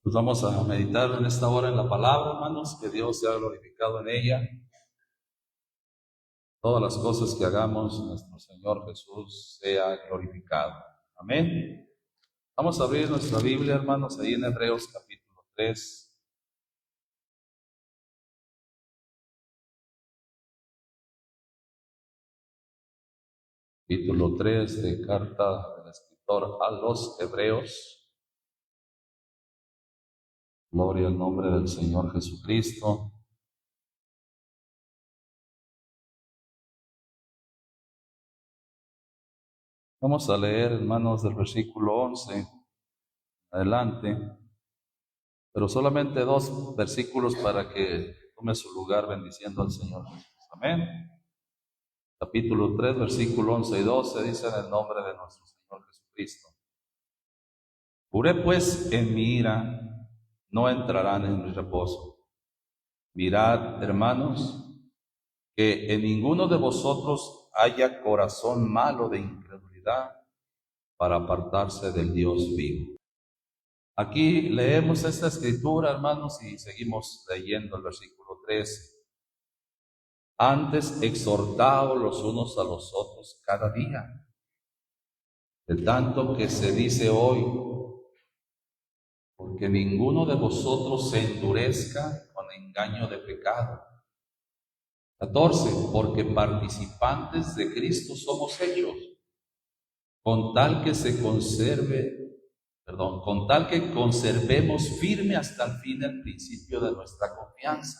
Pues vamos a meditar en esta hora en la palabra, hermanos, que Dios sea glorificado en ella. Todas las cosas que hagamos, nuestro Señor Jesús sea glorificado. Amén. Vamos a abrir nuestra Biblia, hermanos, ahí en Hebreos capítulo 3. Capítulo 3 de carta del escritor a los Hebreos. Gloria al nombre del Señor Jesucristo. Vamos a leer, hermanos, del versículo 11 adelante, pero solamente 2 versículos para que tome su lugar bendiciendo al Señor Jesús. Amén. Capítulo 3, versículo 11 y 12 dice en el nombre de nuestro Señor Jesucristo. Juré pues en mi ira, no entrarán en mi reposo. Mirad, hermanos, que en ninguno de vosotros haya corazón malo de incredulidad para apartarse del Dios vivo. Aquí leemos esta escritura, hermanos, y seguimos leyendo el versículo 13. Antes exhortaos los unos a los otros cada día, de tanto que se dice hoy, porque ninguno de vosotros se endurezca con engaño de pecado. 14. Porque participantes de Cristo somos hechos, con tal que conservemos firme hasta el fin el principio de nuestra confianza.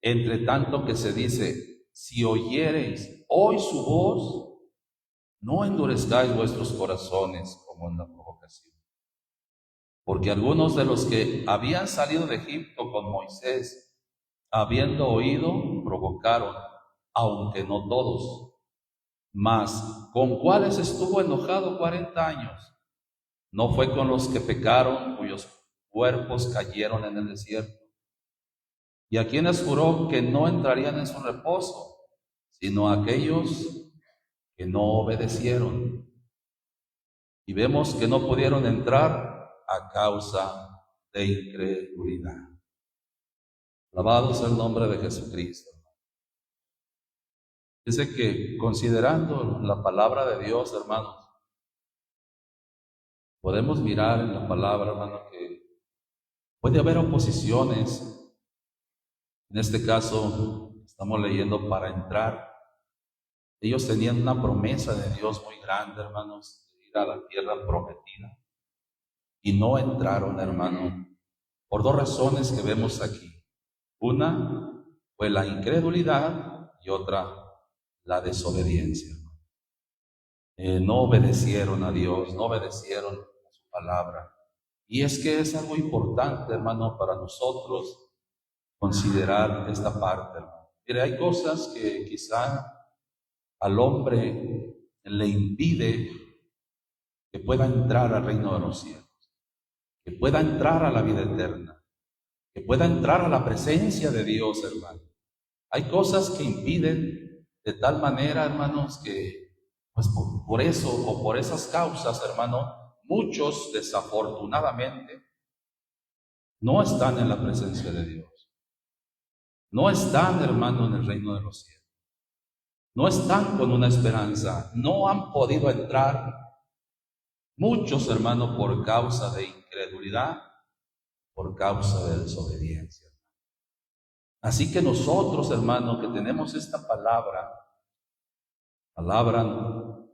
Entre tanto que se dice, si oyereis hoy su voz, no endurezcáis vuestros corazones como en la provocación. Porque algunos de los que habían salido de Egipto con Moisés, habiendo oído, provocaron, aunque no todos. Mas, ¿con cuáles estuvo enojado 40 años? No fue con los que pecaron, cuyos cuerpos cayeron en el desierto. Y a quienes juró que no entrarían en su reposo, sino a aquellos que no obedecieron. Y vemos que no pudieron entrar a causa de incredulidad. Alabado sea el nombre de Jesucristo. Dice que considerando la palabra de Dios, hermanos, podemos mirar en la palabra, hermano, que puede haber oposiciones. En este caso, estamos leyendo para entrar. Ellos tenían una promesa de Dios muy grande, hermanos, de ir a la tierra prometida. Y no entraron, hermano, por 2 razones que vemos aquí. Una fue la incredulidad y otra la desobediencia. No obedecieron a Dios, no obedecieron a su palabra. Y es que es algo importante, hermano, para nosotros considerar esta parte, hermano. Mire, hay cosas que quizá al hombre le impide que pueda entrar al reino de los cielos, que pueda entrar a la vida eterna, que pueda entrar a la presencia de Dios, hermano. Hay cosas que impiden de tal manera, hermanos, que pues por eso o por esas causas, hermano, muchos desafortunadamente no están en la presencia de Dios. No están, hermano, en el reino de los cielos. No están con una esperanza. No han podido entrar. Muchos, hermano, por causa de incredulidad, por causa de desobediencia. Así que nosotros, hermano, que tenemos esta palabra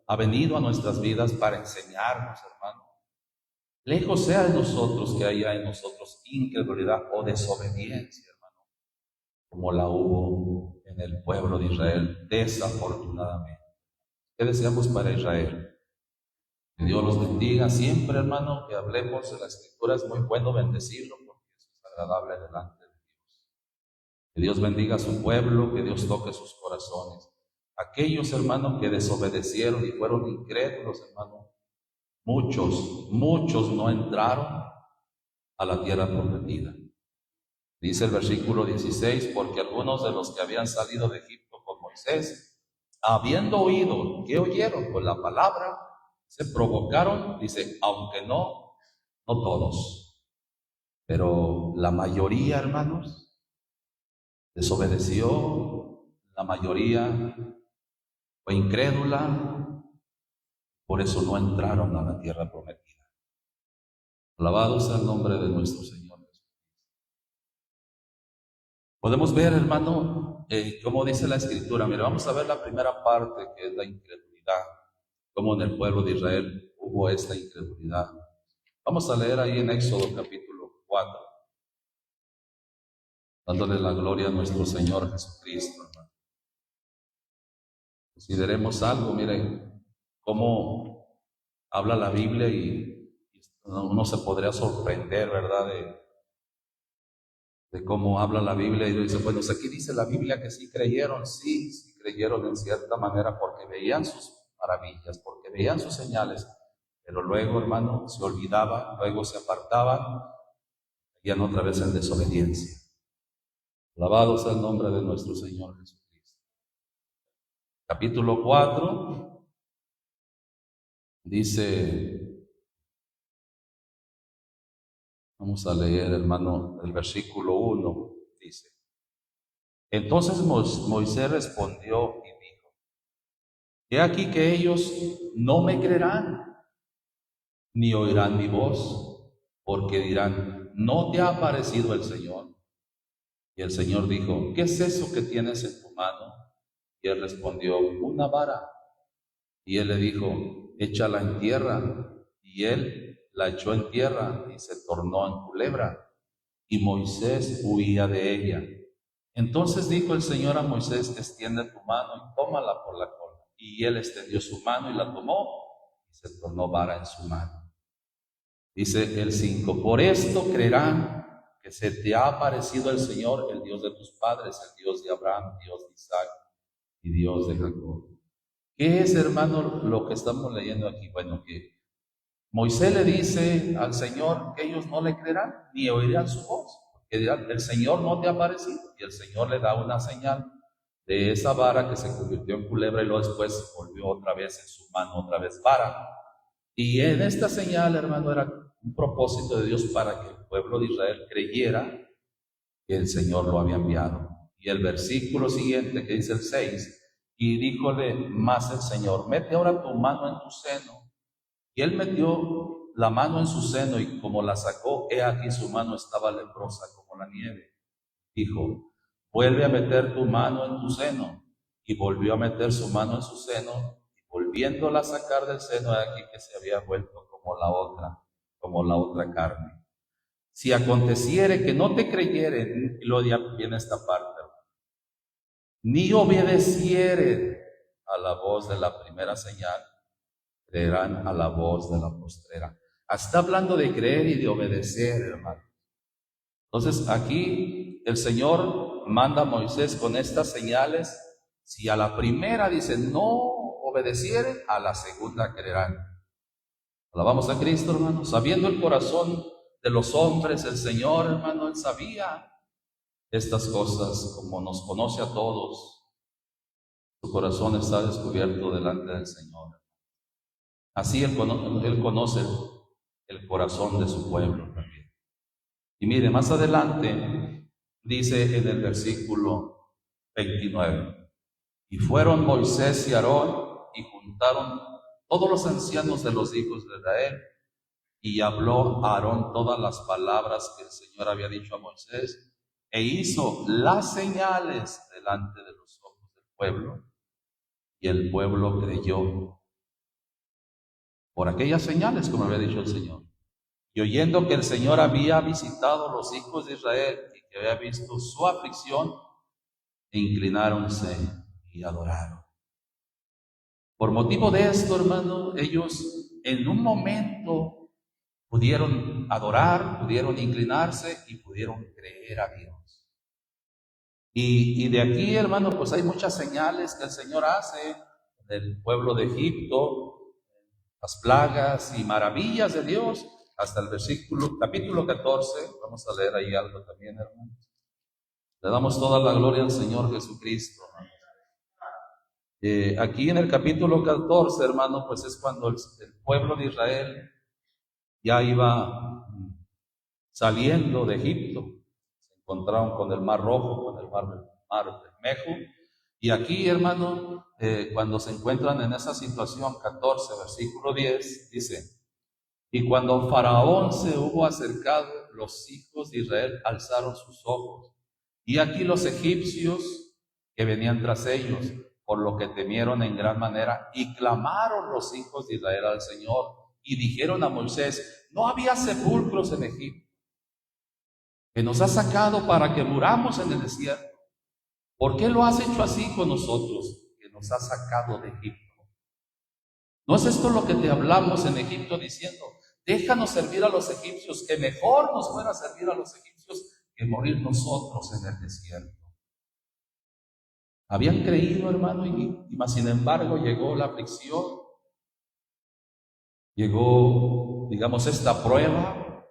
ha venido a nuestras vidas para enseñarnos, hermano. Lejos sea de nosotros que haya en nosotros incredulidad o desobediencia, hermano, como la hubo en el pueblo de Israel, desafortunadamente. ¿Qué deseamos para Israel? Que Dios los bendiga siempre, hermano, que hablemos de la Escritura. Es muy bueno bendecirlo porque eso es agradable delante de Dios. Que Dios bendiga a su pueblo, que Dios toque sus corazones. Aquellos, hermanos, que desobedecieron y fueron incrédulos, hermano, muchos no entraron a la tierra prometida. Dice el versículo 16, porque algunos de los que habían salido de Egipto con Moisés, habiendo oído, ¿qué oyeron? Pues la palabra, se provocaron, dice, aunque no todos. Pero la mayoría, hermanos, desobedeció, la mayoría fue incrédula, por eso no entraron a la tierra prometida. Alabado sea el nombre de nuestro Señor Jesús. Podemos ver, hermano, como dice la Escritura. Mira, vamos a ver la primera parte, que es la incredulidad, como en el pueblo de Israel hubo esta incredulidad. Vamos a leer ahí en Éxodo capítulo 4, dándole la gloria a nuestro Señor Jesucristo, hermano. Consideremos algo, miren, cómo habla la Biblia y uno se podría sorprender, ¿verdad?, de cómo habla la Biblia. Y dice, bueno, aquí dice la Biblia que sí creyeron, sí creyeron en cierta manera porque veían sus maravillas, porque veían sus señales, pero luego, hermano, se olvidaban, luego se apartaban, caían otra vez en desobediencia. Alabado sea el nombre de nuestro Señor Jesucristo. Capítulo 4 dice, vamos a leer, hermano, el versículo 1, dice: Entonces Moisés respondió y dijo: He aquí que ellos no me creerán, ni oirán mi voz, porque dirán, ¿no te ha aparecido el Señor? Y el Señor dijo, ¿qué es eso que tienes en tu mano? Y él respondió, una vara. Y él le dijo, échala en tierra. Y él la echó en tierra y se tornó en culebra. Y Moisés huía de ella. Entonces dijo el Señor a Moisés, extiende tu mano y tómala por la cola. Y él extendió su mano y la tomó, y se tornó vara en su mano. Dice el 5, por esto creerán que se te ha aparecido el Señor, el Dios de tus padres, el Dios de Abraham, Dios de Isaac y Dios de Jacob. ¿Qué es, hermano, lo que estamos leyendo aquí? Bueno, que Moisés le dice al Señor que ellos no le creerán ni oirán su voz, porque dirán, el Señor no te ha aparecido. Y el Señor le da una señal de esa vara que se convirtió en culebra y luego después volvió otra vez en su mano, otra vez vara. Y en esta señal, hermano, era un propósito de Dios para que el pueblo de Israel creyera que el Señor lo había enviado. Y el versículo siguiente, que dice el 6, y díjole más el Señor, mete ahora tu mano en tu seno. Y él metió la mano en su seno, y como la sacó, he aquí su mano estaba leprosa como la nieve. Dijo, vuelve a meter tu mano en tu seno. Y volvió a meter su mano en su seno, y volviéndola a sacar del seno, he aquí que se había vuelto como la otra carne. Si aconteciere que no te creyeren, y lo viene esta parte, ni obedecieren a la voz de la primera señal, creerán a la voz de la postrera. Está hablando de creer y de obedecer, hermano. Entonces aquí el Señor manda a Moisés con estas señales. Si a la primera dice no obedecieren, a la segunda creerán. Alabamos a Cristo, hermano. Sabiendo el corazón de los hombres, el Señor, hermano, Él sabía estas cosas, como nos conoce a todos. Su corazón está descubierto delante del Señor. Así Él conoce el corazón de su pueblo también. Y mire, más adelante dice en el versículo 29, y fueron Moisés y Aarón y juntaron todos los ancianos de los hijos de Israel, y habló a Aarón todas las palabras que el Señor había dicho a Moisés, e hizo las señales delante de los ojos del pueblo, y el pueblo creyó por aquellas señales, como había dicho el Señor. Y oyendo que el Señor había visitado los hijos de Israel y que había visto su aflicción, inclináronse y adoraron. Por motivo de esto, hermano, ellos en un momento pudieron adorar, pudieron inclinarse y pudieron creer a Dios. Y de aquí, hermano, pues hay muchas señales que el Señor hace del pueblo de Egipto, las plagas y maravillas de Dios, hasta el capítulo 14, vamos a leer ahí algo también, hermanos. Le damos toda la gloria al Señor Jesucristo, hermanos. Aquí en el capítulo 14, hermano, pues es cuando el pueblo de Israel ya iba saliendo de Egipto, se encontraron con el Mar Rojo, con el Mar Bermejo. Y aquí, hermano, cuando se encuentran en esa situación, 14, versículo 10, dice: y cuando Faraón se hubo acercado, los hijos de Israel alzaron sus ojos, y aquí los egipcios que venían tras ellos, por lo que temieron en gran manera, y clamaron los hijos de Israel al Señor, y dijeron a Moisés: no había sepulcros en Egipto, que nos has sacado para que muramos en el desierto. ¿Por qué lo has hecho así con nosotros, que nos has sacado de Egipto? ¿No es esto lo que te hablamos en Egipto diciendo: déjanos servir a los egipcios, que mejor nos fuera servir a los egipcios que morir nosotros en el desierto? Habían creído, hermano, y más sin embargo llegó la aflicción, llegó, digamos, esta prueba,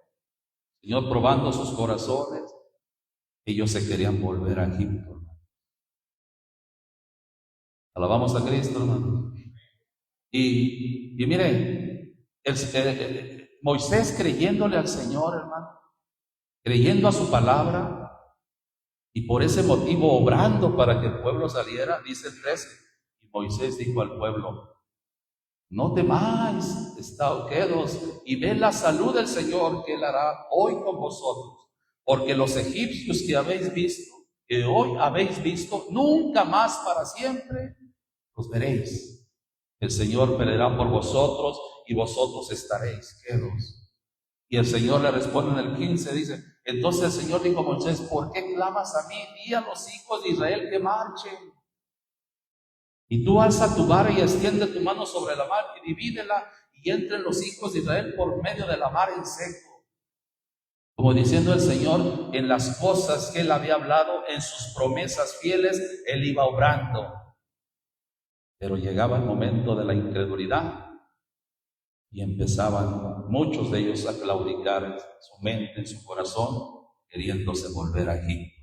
el Señor probando sus corazones. Ellos se querían volver a Egipto, hermano. Alabamos a Cristo, hermano. Y mire, Moisés creyéndole al Señor, hermano, creyendo a su palabra, y por ese motivo obrando para que el pueblo saliera, dice el 13, y Moisés dijo al pueblo: no temáis, estaos quedos, y ved la salud del Señor que Él hará hoy con vosotros, porque los egipcios que habéis visto, que hoy habéis visto, nunca más para siempre los veréis. El Señor peleará por vosotros y vosotros estaréis quedos. Y el Señor le responde en el 15, dice: entonces el Señor dijo a Moisés: ¿por qué clamas a mí? Di a los hijos de Israel que marchen. Y tú alza tu vara y extiende tu mano sobre la mar y divídela, y entren los hijos de Israel por medio de la mar en seco. Como diciendo el Señor, en las cosas que Él había hablado, en sus promesas fieles, Él iba obrando. Pero llegaba el momento de la incredulidad y empezaban muchos de ellos a claudicar en su mente, en su corazón, queriéndose volver a Egipto.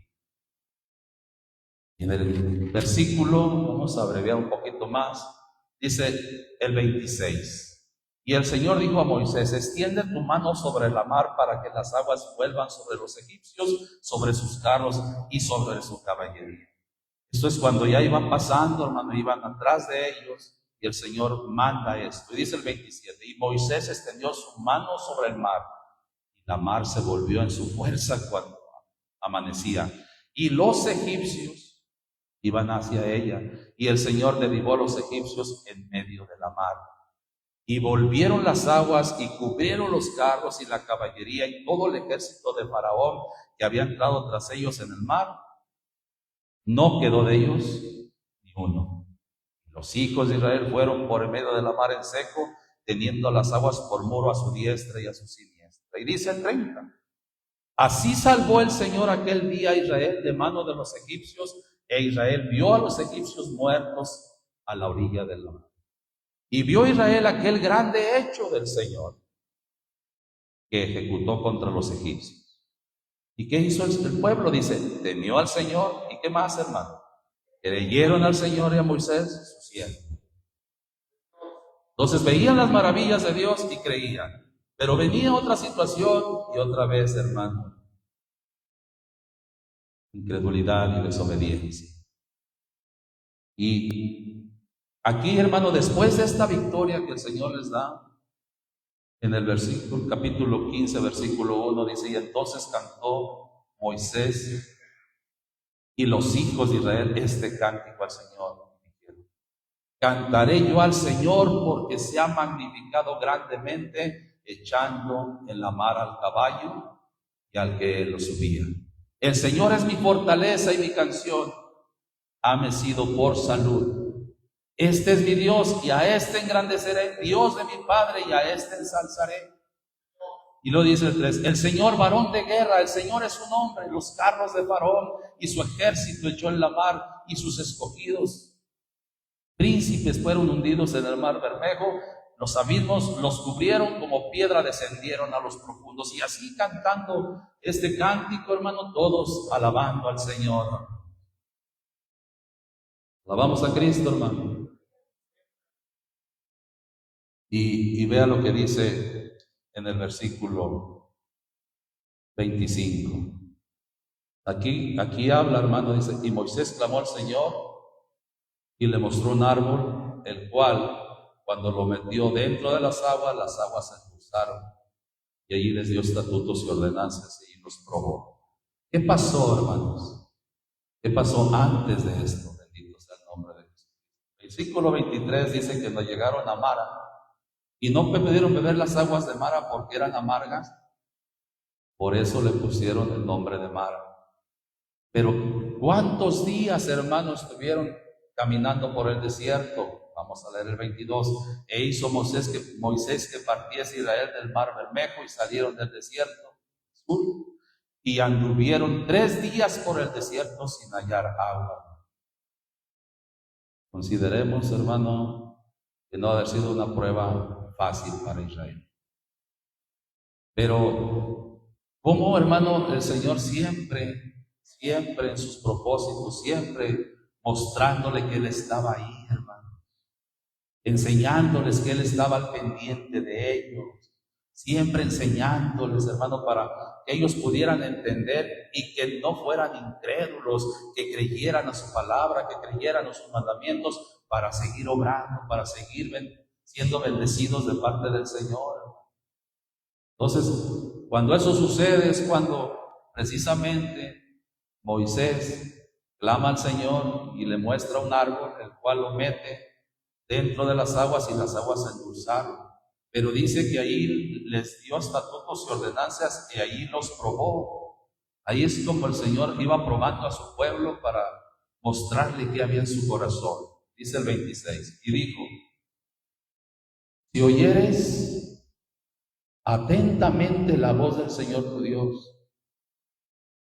Y en el versículo, vamos a abreviar un poquito más, dice el 26: y el Señor dijo a Moisés: extiende tu mano sobre la mar para que las aguas vuelvan sobre los egipcios, sobre sus carros y sobre su caballería. Esto es cuando ya iban pasando, hermano, iban atrás de ellos, y el Señor manda esto. Y dice el 27, y Moisés extendió su mano sobre el mar, y la mar se volvió en su fuerza cuando amanecía, y los egipcios iban hacia ella, y el Señor derribó a los egipcios en medio de la mar. Y volvieron las aguas y cubrieron los carros y la caballería y todo el ejército de Faraón que había entrado tras ellos en el mar. No quedó de ellos ni uno. Los hijos de Israel fueron por en medio de la mar en seco, teniendo las aguas por muro a su diestra y a su siniestra. Y dice el 30, así salvó el Señor aquel día a Israel de mano de los egipcios, e Israel vio a los egipcios muertos a la orilla del mar. Y vio Israel aquel grande hecho del Señor que ejecutó contra los egipcios. ¿Y qué hizo el pueblo? Dice, temió al Señor. ¿Y qué más, hermano? Creyeron al Señor y a Moisés, su siervo. Entonces veían las maravillas de Dios y creían. Pero venía otra situación y otra vez, hermano, incredulidad y desobediencia. Y aquí, hermano, después de esta victoria que el Señor les da, en el versículo, capítulo 15, versículo 1, dice, y entonces cantó Moisés y los hijos de Israel este cántico al Señor. Cantaré yo al Señor porque se ha magnificado grandemente, echando en la mar al caballo y al que lo subía. El Señor es mi fortaleza y mi canción, hame sido por salud. Este es mi Dios, y a este engrandeceré, Dios de mi Padre, y a este ensalzaré. Y lo dice el 3, el Señor varón de guerra, el Señor es su nombre, los carros de Faraón y su ejército echó en la mar, y sus escogidos príncipes fueron hundidos en el mar Bermejo, los abismos los cubrieron, como piedra descendieron a los profundos. Y así cantando este cántico, hermano, todos alabando al Señor. Alabamos a Cristo, hermano. Y vea lo que dice en el versículo 25. Aquí habla, hermano, dice, y Moisés clamó al Señor y le mostró un árbol, el cual, cuando lo metió dentro de las aguas se endulzaron. Y allí les dio estatutos y ordenanzas y los probó. ¿Qué pasó, hermanos? ¿Qué pasó antes de esto? Bendito sea el nombre de Jesús. El versículo 23 dice que no llegaron a Mara y no pudieron beber las aguas de Mara porque eran amargas. Por eso le pusieron el nombre de Mara. Pero ¿cuántos días, hermanos, estuvieron caminando por el desierto? Vamos a leer el 22. E hizo Moisés que partiese Israel del mar Bermejo y salieron del desierto sur y anduvieron 3 días por el desierto sin hallar agua. Consideremos, hermano, que no ha haber sido una prueba fácil para Israel. Pero, ¿cómo, hermano, el Señor siempre en sus propósitos, siempre mostrándole que Él estaba ahí, hermano, enseñándoles que Él estaba al pendiente de ellos, siempre enseñándoles, hermano, para que ellos pudieran entender y que no fueran incrédulos, que creyeran a su palabra, que creyeran a sus mandamientos, para seguir obrando, para seguir siendo bendecidos de parte del Señor. Entonces, cuando eso sucede es cuando precisamente Moisés clama al Señor y le muestra un árbol, el cual lo mete dentro de las aguas y las aguas se endulzaron. Pero dice que ahí les dio estatutos y ordenanzas y ahí los probó. Ahí es como el Señor iba probando a su pueblo para mostrarle qué había en su corazón. Dice el 26, y dijo, si oyeres atentamente la voz del Señor tu Dios,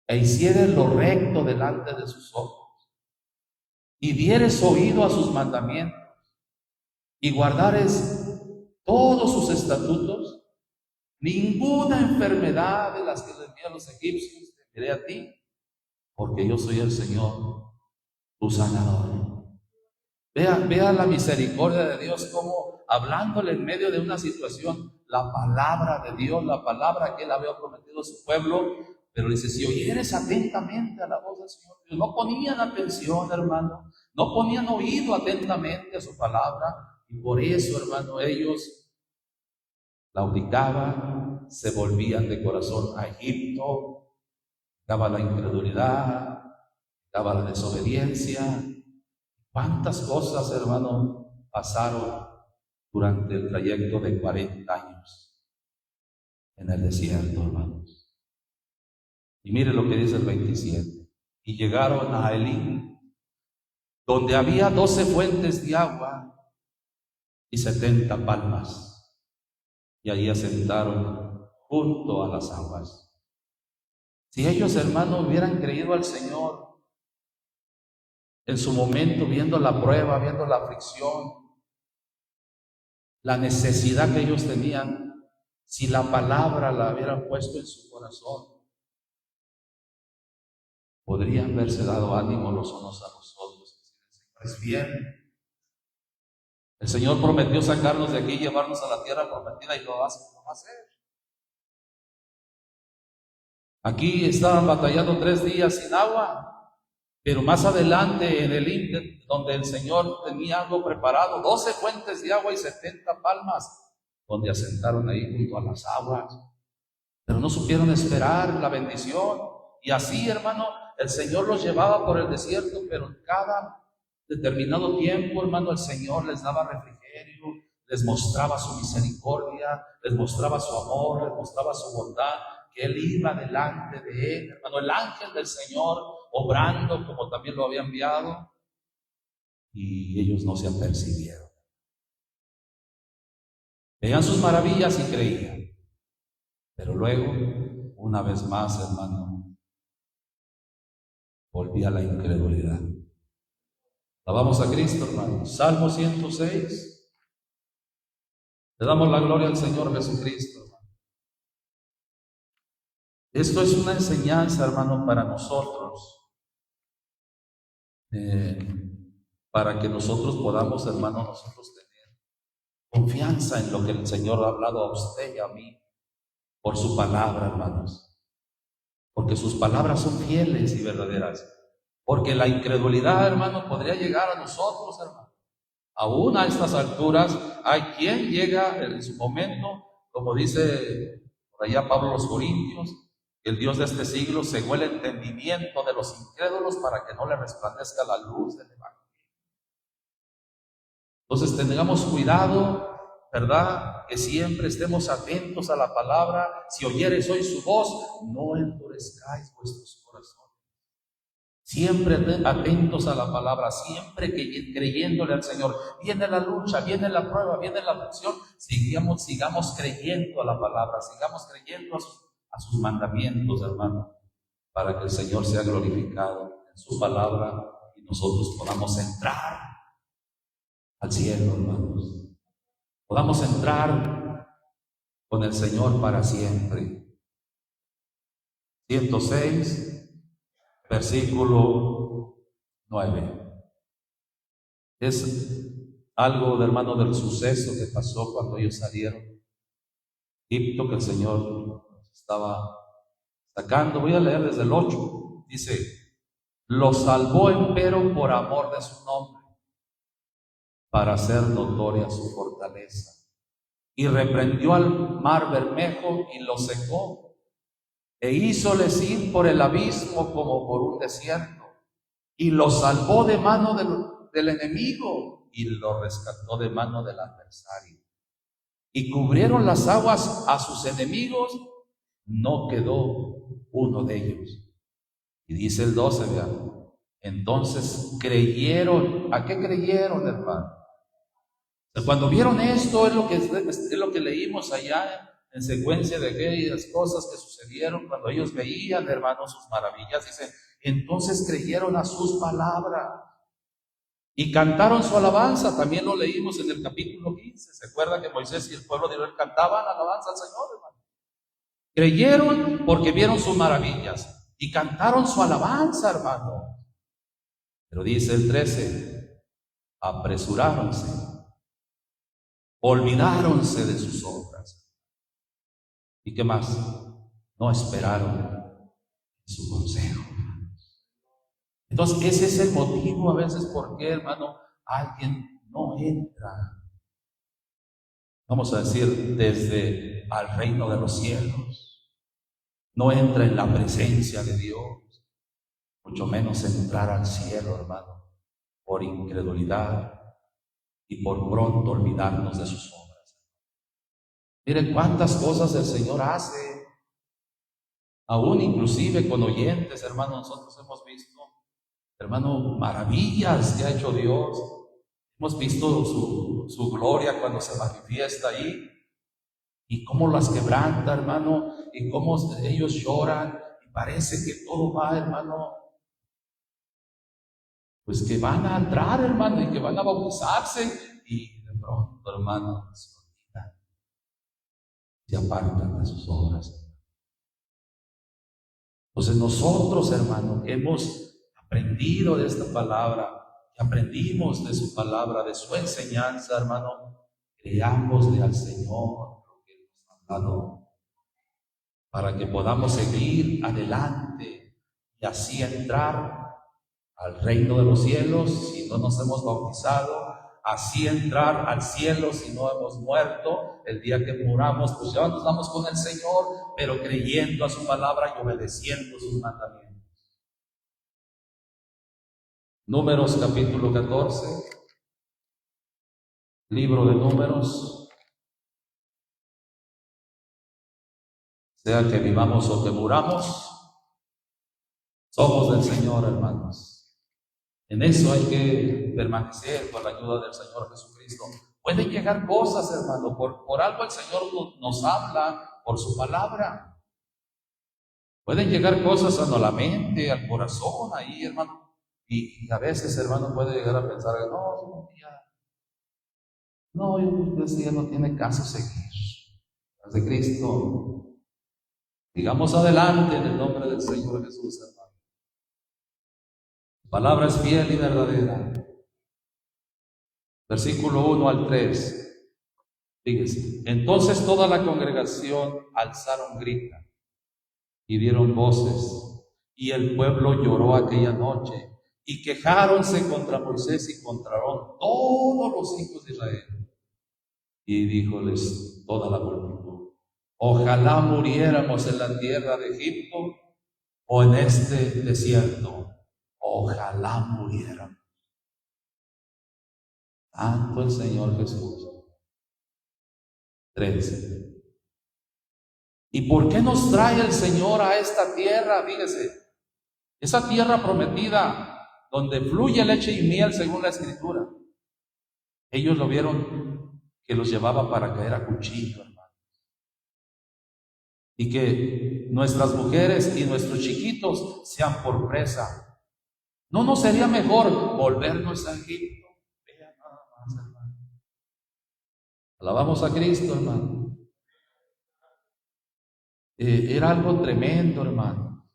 e hicieres lo recto delante de sus ojos, y dieres oído a sus mandamientos, y guardares todos sus estatutos, ninguna enfermedad de las que les envié a los egipcios te enviaré a ti, porque yo soy el Señor, tu sanador. Vea la misericordia de Dios, como hablándole en medio de una situación, la palabra de Dios, la palabra que Él había prometido a su pueblo. Pero dice, si oyeres atentamente a la voz del Señor, no ponían atención, hermano, no ponían oído atentamente a su palabra, y por eso, hermano, ellos claudicaban, se volvían de corazón a Egipto, daba la incredulidad, daba la desobediencia. ¿Cuántas cosas, hermano, pasaron durante el trayecto de 40 años en el desierto, hermanos? Y mire lo que dice el 27. Y llegaron a Elim, donde había 12 fuentes de agua y 70 palmas. Y allí asentaron junto a las aguas. Si ellos, hermanos, hubieran creído al Señor en su momento, viendo la prueba, viendo la aflicción, la necesidad que ellos tenían, si la palabra la hubieran puesto en su corazón, podrían haberse dado ánimo los unos a los otros. El Señor es bien. El Señor prometió sacarnos de aquí y llevarnos a la tierra prometida y lo va a hacer. Aquí estaban batallando 3 días sin agua, pero más adelante en el Inter, donde el Señor tenía algo preparado, 12 fuentes de agua y 70 palmas, donde asentaron ahí junto a las aguas. Pero no supieron esperar la bendición. Y así, hermano, el Señor los llevaba por el desierto, pero en cada determinado tiempo, hermano, el Señor les daba refrigerio, les mostraba su misericordia, les mostraba su amor, les mostraba su bondad, que Él iba delante de él, hermano, el ángel del Señor obrando como también lo había enviado, y ellos no se apercibieron. Veían sus maravillas y creían, pero luego, una vez más, hermano, volvía la incredulidad. Alabamos a Cristo, hermano. Salmo 106. Le damos la gloria al Señor Jesucristo, hermano. Esto es una enseñanza, hermano, para nosotros. Para que nosotros podamos, hermano, nosotros tener confianza en lo que el Señor ha hablado a usted y a mí por su palabra, hermanos. porque sus palabras son fieles y verdaderas. Porque la incredulidad, hermano, podría llegar a nosotros, hermano. Aún a estas alturas, hay quien llega en su momento, como dice por allá Pablo a los Corintios, que el Dios de este siglo cegó el entendimiento de los incrédulos para que no le resplandezca la luz del Evangelio. Entonces tengamos cuidado, ¿verdad? Que siempre estemos atentos a la palabra. Si oyeres hoy su voz, no endurezcáis vuestros corazones. Siempre atentos a la palabra, siempre creyéndole al Señor. Viene la lucha, viene la prueba, viene la aflicción. Sigamos creyendo a la palabra, sigamos creyendo a sus mandamientos, hermano, para que el Señor sea glorificado en su palabra y nosotros podamos entrar al cielo, hermanos. Podamos entrar con el Señor para siempre. 106. Versículo 9. Es algo, hermano, del suceso que pasó cuando ellos salieron de Egipto, que el Señor estaba sacando. Voy a leer desde el 8. Dice: los salvó empero por amor de su nombre, para hacer notoria su fortaleza. Y reprendió al mar Bermejo y lo secó. E hízoles ir por el abismo como por un desierto, y lo salvó de mano del enemigo, y lo rescató de mano del adversario. Y cubrieron las aguas a sus enemigos, no quedó uno de ellos. Y dice el 12, vean, entonces creyeron. ¿A qué creyeron, hermano? Cuando vieron esto, es lo que leímos allá en secuencia de aquellas cosas que sucedieron cuando ellos veían, hermanos, sus maravillas. Dice, entonces creyeron a sus palabras y cantaron su alabanza. También lo leímos en el capítulo 15. ¿Se acuerda que Moisés y el pueblo de Israel cantaban alabanza al Señor, hermano? Creyeron porque vieron sus maravillas y cantaron su alabanza, hermano. Pero dice el 13, apresuráronse, olvidáronse de sus obras. ¿Y qué más? No esperaron su consejo. Entonces, ese es el motivo a veces por qué, hermano, alguien no entra, vamos a decir, desde al reino de los cielos. No entra en la presencia de Dios, mucho menos entrar al cielo, hermano, por incredulidad y por pronto olvidarnos de sus obras. Miren cuántas cosas el Señor hace, aún inclusive con oyentes, hermano. Nosotros hemos visto, hermano, maravillas que ha hecho Dios. Hemos visto su gloria cuando se manifiesta ahí, y cómo las quebranta, hermano, y cómo ellos lloran, y parece que todo va, hermano, pues que van a entrar, hermano, y que van a bautizarse, y de pronto, hermano, se apartan de sus obras. Entonces nosotros, hermano, que hemos aprendido de esta palabra, que aprendimos de su palabra, de su enseñanza, hermano, creámosle al Señor lo que nos ha dado, para que podamos seguir adelante y así entrar al reino de los cielos si no nos hemos bautizado, así entrar al cielo si no hemos muerto. El día que muramos, pues ya nos vamos con el Señor, pero creyendo a su palabra y obedeciendo sus mandamientos. Números capítulo 14, libro de Números. Sea que vivamos o que muramos, somos del Señor, hermanos. En eso hay que permanecer con la ayuda del Señor Jesucristo. Pueden llegar cosas, hermano, por algo el Señor nos habla por su palabra. Pueden llegar cosas a la mente, al corazón, ahí, hermano. Y a veces, hermano, puede llegar a pensar, ya no tiene caso seguir. Las de Cristo. Sigamos adelante en el nombre del Señor Jesús, hermano. La palabra es fiel y verdadera. Versículo 1 al 3. Fíjese. Entonces toda la congregación alzaron grita y dieron voces, y el pueblo lloró aquella noche, y quejáronse contra Moisés y contra Aarón todos los hijos de Israel. Y díjoles toda la multitud: ojalá muriéramos en la tierra de Egipto o en este desierto. Ojalá muriéramos. Santo el Señor Jesús. 13. ¿Y por qué nos trae el Señor a esta tierra? Fíjese, esa tierra prometida donde fluye leche y miel según la Escritura. Ellos lo vieron que los llevaba para caer a cuchillo, hermano. Y que nuestras mujeres y nuestros chiquitos sean por presa. ¿No nos sería mejor volvernos a Egipto? Vean nada más, hermano. Alabamos a Cristo, hermano. Era algo tremendo, hermano.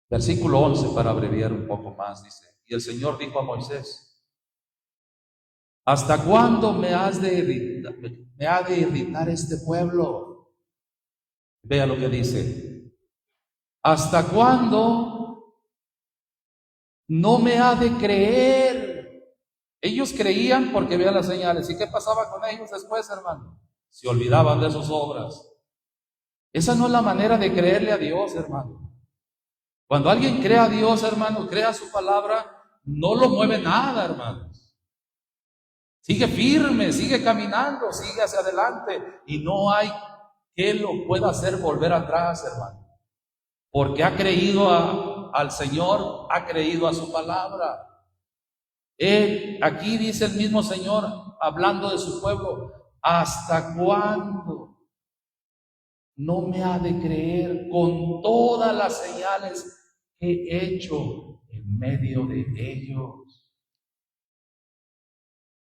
Versículo 11, para abreviar un poco más, dice: y el Señor dijo a Moisés: ¿hasta cuándo me ha de irritar este pueblo? Vea lo que dice: ¿hasta cuándo no me ha de creer? Ellos creían porque veían las señales. ¿Y qué pasaba con ellos después, hermano? Se olvidaban de sus obras. Esa no es la manera de creerle a Dios, hermano. Cuando alguien cree a Dios, hermano, crea su palabra, no lo mueve nada, hermanos. Sigue firme, sigue caminando, sigue hacia adelante, y no hay que lo pueda hacer volver atrás, hermano. Porque ha creído al Señor, ha creído a su palabra. Aquí dice el mismo Señor, hablando de su pueblo: ¿hasta cuándo no me ha de creer con todas las señales que he hecho en medio de ellos?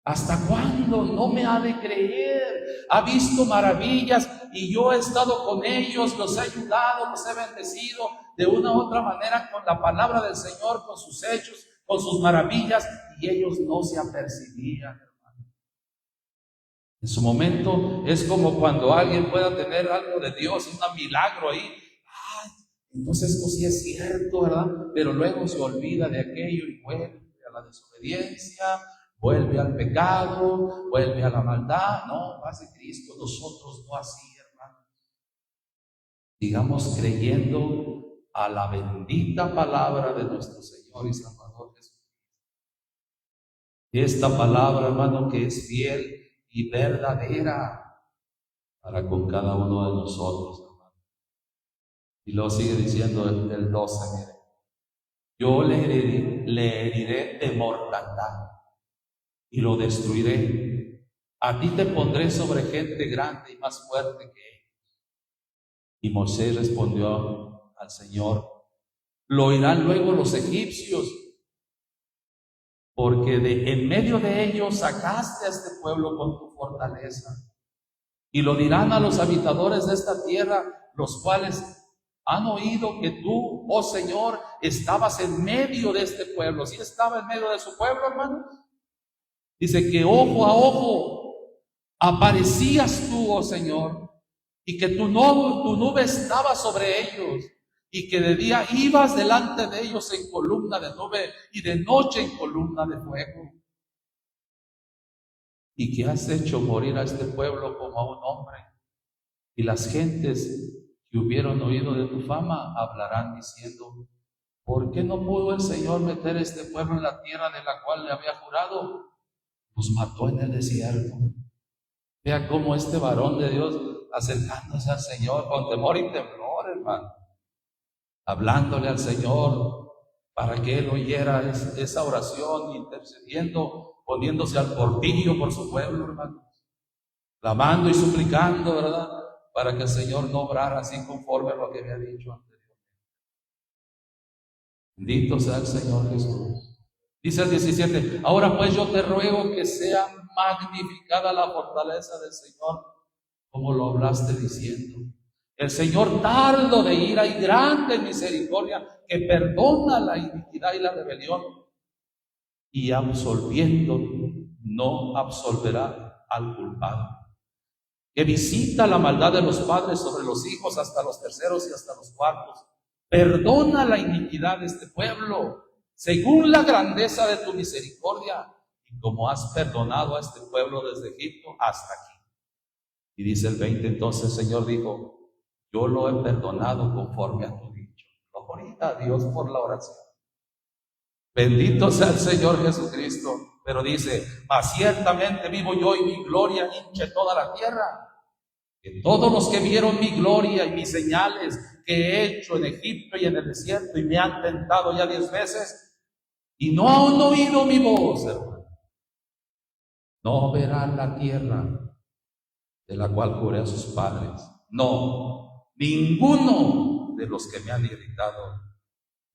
¿Hasta cuándo no me ha de creer? Ha visto maravillas y yo he estado con ellos, los he ayudado, los he bendecido de una u otra manera con la palabra del Señor, con sus hechos, con sus maravillas, y ellos no se apercibían. En su momento es como cuando alguien pueda tener algo de Dios, un milagro ahí. Ay, entonces esto sí es cierto, ¿verdad? Pero luego se olvida de aquello y vuelve a la desobediencia, vuelve al pecado, vuelve a la maldad. No, paz de Cristo, nosotros no así, hermanos. Sigamos creyendo a la bendita palabra de nuestro Señor y Salvador Jesucristo. Esta palabra, hermano, que es fiel y verdadera para con cada uno de nosotros, hermano. Y luego sigue diciendo el 12, mire: yo le heriré de mortandad y lo destruiré. A ti te pondré sobre gente grande y más fuerte que ellos. Y Moisés respondió al Señor: lo oirán luego los egipcios, porque en medio de ellos sacaste a este pueblo con tu fortaleza. Y lo dirán a los habitadores de esta tierra, los cuales han oído que tú, oh Señor, estabas en medio de este pueblo. ¿Sí estaba en medio de su pueblo, hermanos? Dice que ojo a ojo aparecías tú, oh Señor, y que tu nube estaba sobre ellos, y que de día ibas delante de ellos en columna de nube y de noche en columna de fuego. Y que has hecho morir a este pueblo como a un hombre. Y las gentes que hubieron oído de tu fama hablarán diciendo: ¿por qué no pudo el Señor meter este pueblo en la tierra de la cual le había jurado? Nos mató en el desierto. Vea cómo este varón de Dios, acercándose al Señor con temor y temblor, hermano, hablándole al Señor para que Él oyera esa oración, intercediendo, poniéndose al portillo por su pueblo, hermano, clamando y suplicando, ¿verdad?, para que el Señor no obrara así conforme a lo que había dicho anteriormente. Bendito sea el Señor Jesús. Dice el 17: ahora pues yo te ruego que sea magnificada la fortaleza del Señor, como lo hablaste diciendo. El Señor tardo de ira y grande en misericordia, que perdona la iniquidad y la rebelión, y absolviendo no absolverá al culpable. que visita la maldad de los padres sobre los hijos hasta los terceros y hasta los cuartos. Perdona la iniquidad de este pueblo, según la grandeza de tu misericordia, y como has perdonado a este pueblo desde Egipto hasta aquí. Y dice el 20, entonces el Señor dijo, yo lo he perdonado conforme a tu dicho. Gloria a Dios por la oración. Bendito sea el Señor Jesucristo. Pero dice, mas ciertamente vivo yo y mi gloria hinche toda la tierra. Que todos los que vieron mi gloria y mis señales que he hecho en Egipto y en el desierto y me han tentado ya 10 veces y no han oído mi voz, hermano, no verán la tierra de la cual juré a sus padres. No, ninguno de los que me han irritado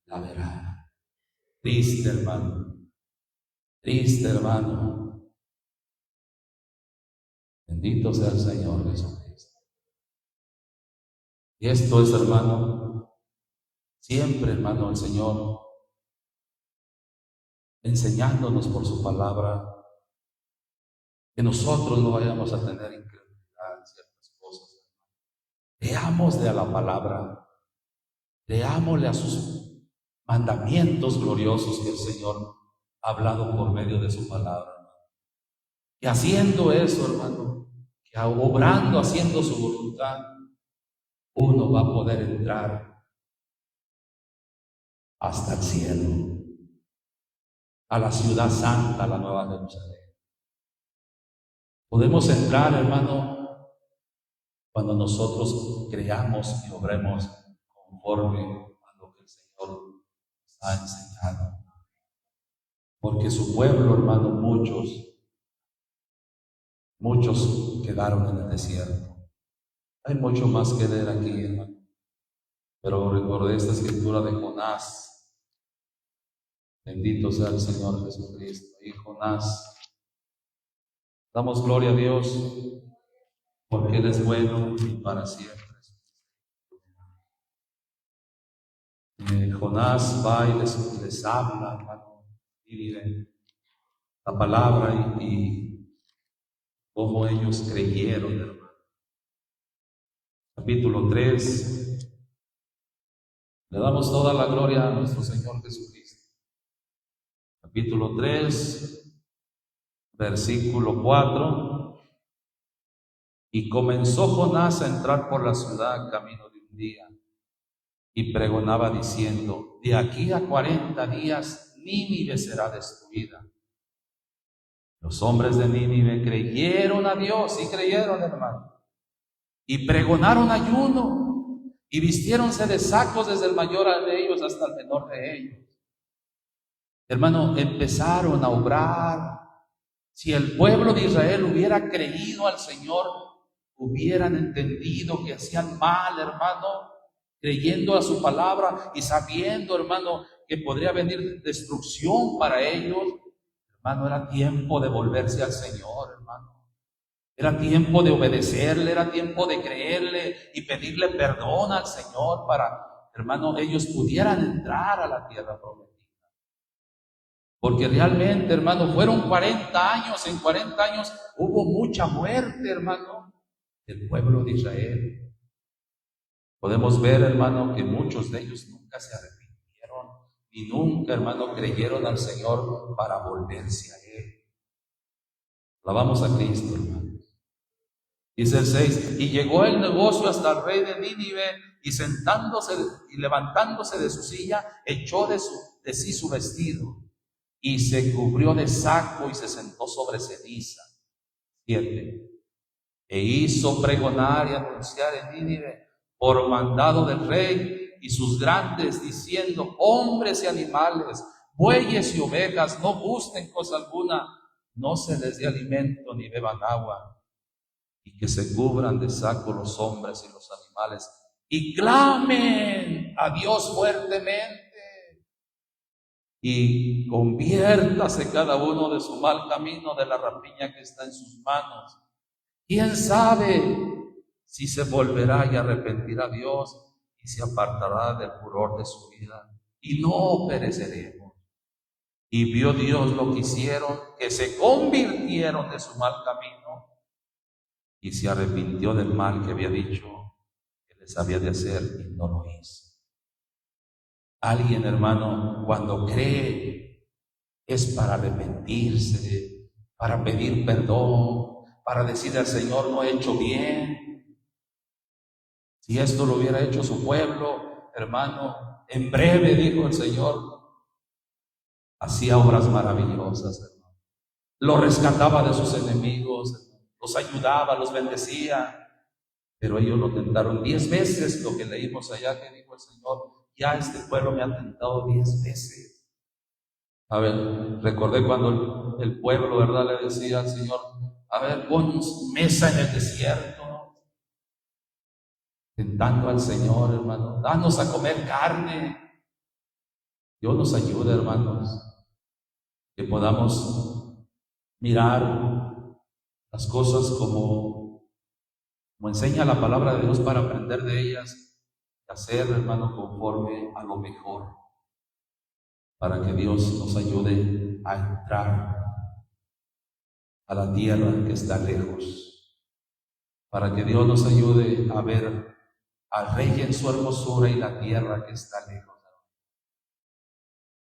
la verá. Triste, hermano. Triste, hermano. Bendito sea el Señor Jesucristo. Y esto es, hermano, siempre, hermano, el Señor enseñándonos por su palabra que nosotros no vayamos a tener incredulidad en ciertas cosas. Leamos de la palabra, leámosle a sus mandamientos gloriosos que el Señor ha hablado por medio de su palabra. Y haciendo eso, hermano, que obrando, haciendo su voluntad, uno va a poder entrar hasta el cielo, a la ciudad santa, a la nueva Jerusalén. Podemos entrar, hermano, cuando nosotros creamos y obremos conforme a lo que el Señor nos ha enseñado. Porque su pueblo, hermano, muchos quedaron en el desierto. Hay mucho más que leer aquí, hermano. Pero recordé esta escritura de Jonás. Bendito sea el Señor Jesucristo. Y Jonás, damos gloria a Dios porque Él es bueno y para siempre. Jonás va y les habla, hermano, y la palabra y cómo ellos creyeron, hermano. Capítulo 3. Le damos toda la gloria a nuestro Señor Jesucristo. Capítulo 3, versículo 4. Y comenzó Jonás a entrar por la ciudad camino de un día, y pregonaba diciendo, de aquí a 40 días Nínive será destruida. Los hombres de Nínive creyeron a Dios, y creyeron, hermano, y pregonaron ayuno, y vistiéronse de sacos desde el mayor de ellos hasta el menor de ellos. Hermano, empezaron a obrar. Si el pueblo de Israel hubiera creído al Señor, hubieran entendido que hacían mal, hermano, creyendo a su palabra y sabiendo, hermano, que podría venir destrucción para ellos. Hermano, era tiempo de volverse al Señor, hermano. Era tiempo de obedecerle, era tiempo de creerle y pedirle perdón al Señor para, hermano, ellos pudieran entrar a la tierra prometida. Porque realmente, hermano, fueron 40 años, en 40 años hubo mucha muerte, hermano, del pueblo de Israel. Podemos ver, hermano, que muchos de ellos nunca se arrepintieron y nunca, hermano, creyeron al Señor para volverse a Él. Alabamos a Cristo, hermano. Dice el 6, y llegó el negocio hasta el rey de Nínive, y sentándose y levantándose de su silla, echó de sí su vestido, y se cubrió de saco y se sentó sobre ceniza. 7. E hizo pregonar y anunciar en Nínive por mandado del rey y sus grandes, diciendo, hombres y animales, bueyes y ovejas, no gusten cosa alguna, no se les dé alimento ni beban agua, y que se cubran de saco los hombres y los animales, y clamen a Dios fuertemente, y conviértase cada uno de su mal camino, de la rapiña que está en sus manos. ¿Quién sabe si se volverá y arrepentirá Dios y se apartará del furor de su vida? Y no pereceremos. Y vio Dios lo que hicieron, que se convirtieron de su mal camino y se arrepintió del mal que había dicho que les había de hacer y no lo hizo. Alguien, hermano, cuando cree es para arrepentirse, para pedir perdón, para decirle al Señor, no he hecho bien. Si esto lo hubiera hecho su pueblo, hermano, en breve, dijo el Señor, hacía obras maravillosas, hermano. Lo rescataba de sus enemigos, hermano. Los ayudaba, los bendecía. Pero ellos lo tentaron 10 veces, lo que leímos allá que dijo el Señor, ya este pueblo me ha tentado 10 veces. A ver, recordé cuando el pueblo, ¿verdad?, le decía al Señor, a ver, pon mesa en el desierto, tentando al Señor, hermano, danos a comer carne. Dios nos ayude, hermanos, que podamos mirar las cosas como enseña la palabra de Dios para aprender de ellas, hacer, hermano, conforme a lo mejor, para que Dios nos ayude a entrar a la tierra que está lejos, para que Dios nos ayude a ver al Rey en su hermosura y la tierra que está lejos.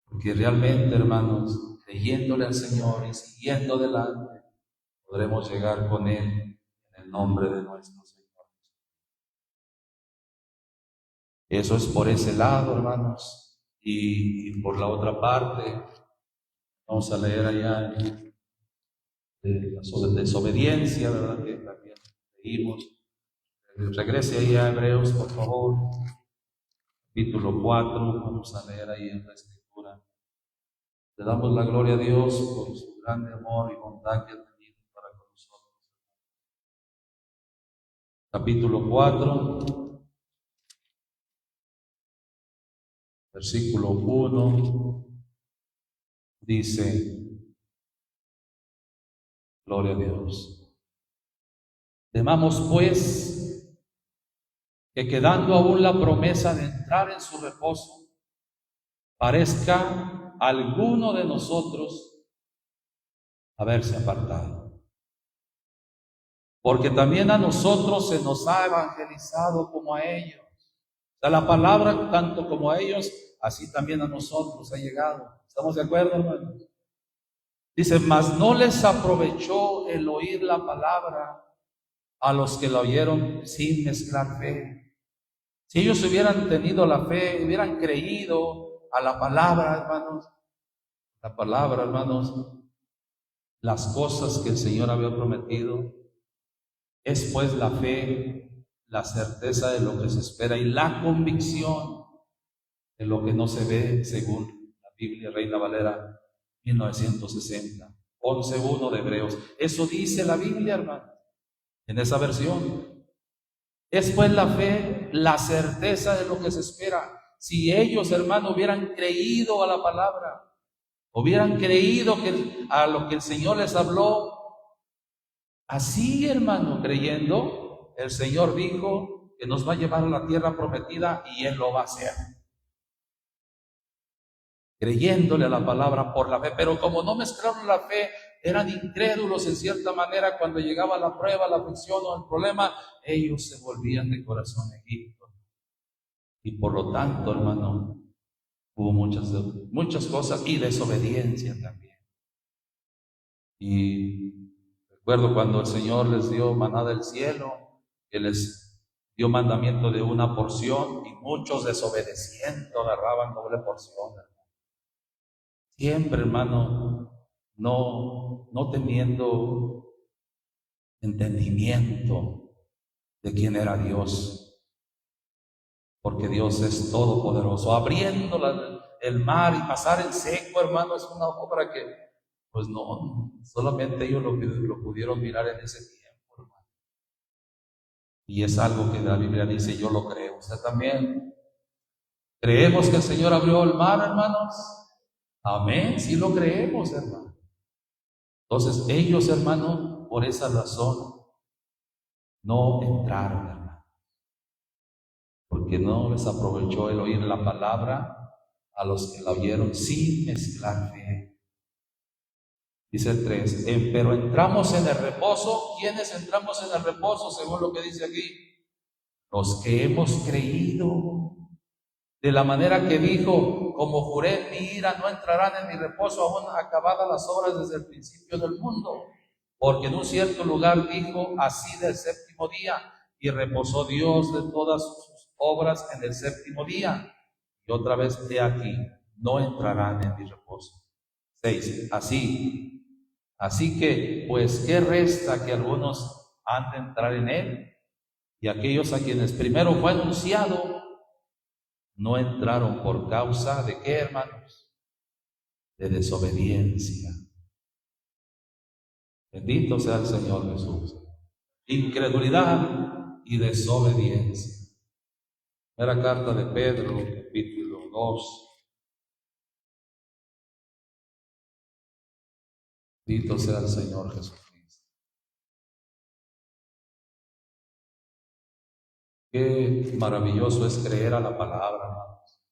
Porque realmente, hermanos, creyéndole al Señor y siguiendo adelante, podremos llegar con Él en el nombre de nuestro Señor. Eso es por ese lado, hermanos. Y por la otra parte, vamos a leer allá de la desobediencia, ¿verdad?, que también leímos. Regrese ahí a Hebreos, por favor. Capítulo 4, vamos a leer ahí en la Escritura. Le damos la gloria a Dios por su grande amor y bondad que ha tenido para con nosotros. Capítulo 4, versículo 1, dice, gloria a Dios. Temamos pues que quedando aún la promesa de entrar en su reposo, parezca alguno de nosotros haberse apartado. Porque también a nosotros se nos ha evangelizado como a ellos. O sea, la palabra, tanto como a ellos, así también a nosotros ha llegado. ¿Estamos de acuerdo, hermanos? Dice, mas no les aprovechó el oír la palabra a los que la oyeron sin mezclar fe. Si ellos hubieran tenido la fe, hubieran creído a la palabra, hermanos, las cosas que el Señor había prometido, es pues la fe, la certeza de lo que se espera y la convicción de lo que no se ve, según la Biblia Reina Valera 1960, 11:1 de Hebreos. Eso dice la Biblia, hermano, en esa versión. Es pues la fe, la certeza de lo que se espera. Si ellos, hermano, hubieran creído a la palabra, hubieran creído a lo que el Señor les habló, así, hermano, creyendo, el Señor dijo que nos va a llevar a la tierra prometida y Él lo va a hacer. Creyéndole a la palabra por la fe, pero como no mezclaron la fe, eran incrédulos en cierta manera. Cuando llegaba la prueba, la aflicción o el problema, ellos se volvían de corazón a Egipto. Y por lo tanto, hermano, hubo muchas cosas y desobediencia también. Y recuerdo cuando el Señor les dio maná del cielo, que les dio mandamiento de una porción y muchos desobedeciendo agarraban doble porción. Siempre, hermano, no teniendo entendimiento de quién era Dios, porque Dios es todopoderoso. Abriendo el mar y pasar en seco, hermano, es una obra que, pues no, solamente ellos lo pudieron mirar en ese tiempo, hermano. Y es algo que la Biblia dice, yo lo creo. ¿Usted también? ¿Creemos que el Señor abrió el mar, hermanos? Amén, sí lo creemos, hermano. Entonces ellos, hermano, por esa razón no entraron, hermano, porque no les aprovechó el oír la palabra a los que la oyeron sin mezclar fe. Dice el 3, pero entramos en el reposo. ¿Quiénes entramos en el reposo según lo que dice aquí? Los que hemos creído. De la manera que dijo, como juré en mi ira, no entrarán en mi reposo aún acabadas las obras desde el principio del mundo. Porque en un cierto lugar dijo así del séptimo día, y reposó Dios de todas sus obras en el séptimo día. Y otra vez he aquí, no entrarán en mi reposo. 6. Así que, pues, ¿qué resta que algunos han de entrar en él? Y aquellos a quienes primero fue anunciado, no entraron por causa de ¿qué, hermanos? De desobediencia. Bendito sea el Señor Jesús. Incredulidad y desobediencia. Primera carta de Pedro, capítulo 2. Bendito sea el Señor Jesucristo. Qué maravilloso es creer a la palabra, hermanos.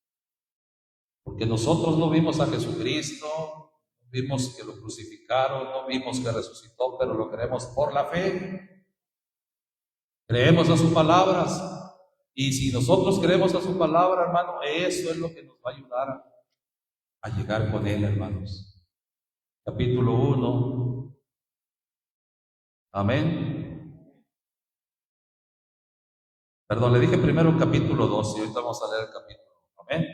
Porque nosotros no vimos a Jesucristo, no vimos que lo crucificaron, no vimos que resucitó, pero lo creemos por la fe. Creemos a sus palabras. Y si nosotros creemos a su palabra, hermano, eso es lo que nos va a ayudar a llegar con Él, hermanos. Capítulo 1. Amén. Perdón, le dije primero capítulo 2 y ahorita vamos a leer el capítulo. Amén.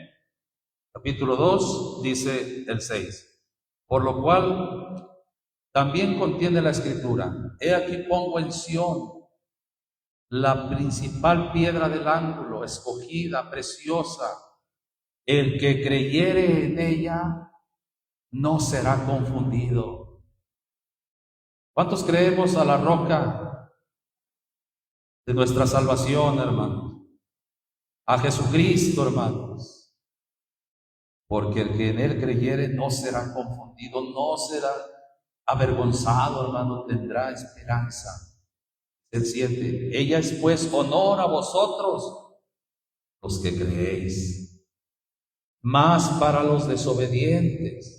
Capítulo 2 dice el 6. Por lo cual también contiene la escritura. He aquí pongo en Sión la principal piedra del ángulo, escogida, preciosa. El que creyere en ella no será confundido. ¿Cuántos creemos a la roca de nuestra salvación, hermanos? A Jesucristo, hermanos. Porque el que en Él creyere no será confundido, no será avergonzado, hermano, tendrá esperanza. El 7. Ella es pues honor a vosotros, los que creéis. Mas para los desobedientes,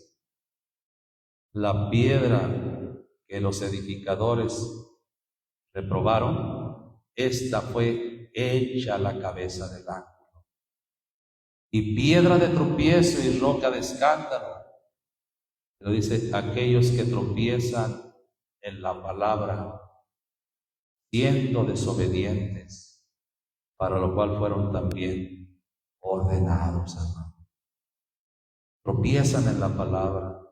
la piedra que los edificadores reprobaron, esta fue hecha la cabeza del ángulo, y piedra de tropiezo y roca de escándalo. Pero dice, aquellos que tropiezan en la palabra, siendo desobedientes, para lo cual fueron también ordenados, hermano. Tropiezan en la palabra.